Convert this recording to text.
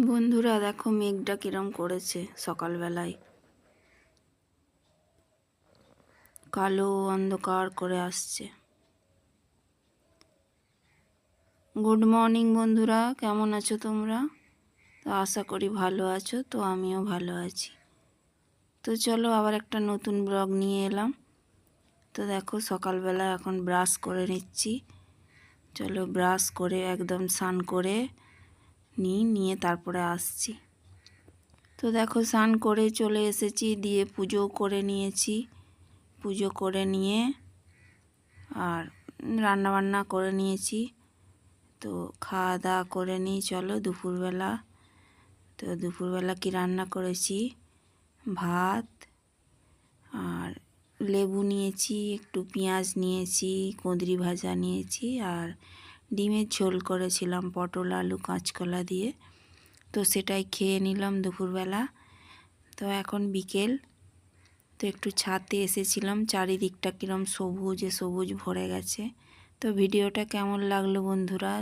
বন্ধুরা দেখো মেঘটা কিরম করেছে সকালবেলায়, কালো অন্ধকার করে আসছে। গুড মর্নিং বন্ধুরা, কেমন আছো তোমরা? তো আশা করি ভালো আছো। তো আমিও ভালো আছি। তো চলো আবার একটা নতুন ব্লগ নিয়ে এলাম। তো দেখো সকালবেলা এখন ব্রাশ করে নিচ্ছি। চলো ব্রাশ করে একদম স্নান করে নিয়ে তারপরে আসছি। তো দেখো স্নান করে চলে এসেছি, দিয়ে পুজো করে নিয়েছি। পুজো করে নিয়ে আর রান্নাবান্না করে নিয়েছি। তো খাওয়া দাওয়া করে নিই চলো দুপুরবেলা। তো দুপুরবেলা কি রান্না করেছি, ভাত আর লেবু নিয়েছি, একটু পেঁয়াজ নিয়েছি, কুঁদরি ভাজা নিয়েছি আর ডিমের ঝোল করেছিলাম পটল আলু কাঁচকলা দিয়ে। তো সেটাই খেয়ে নিলাম দুপুরবেলা। তো এখন বিকেল। তো একটু ছাদে এসেছিলাম, চারিদিকটা কিরম সবুজ সবুজ ভরে গেছে। তো ভিডিওটা কেমন লাগলো বন্ধুরা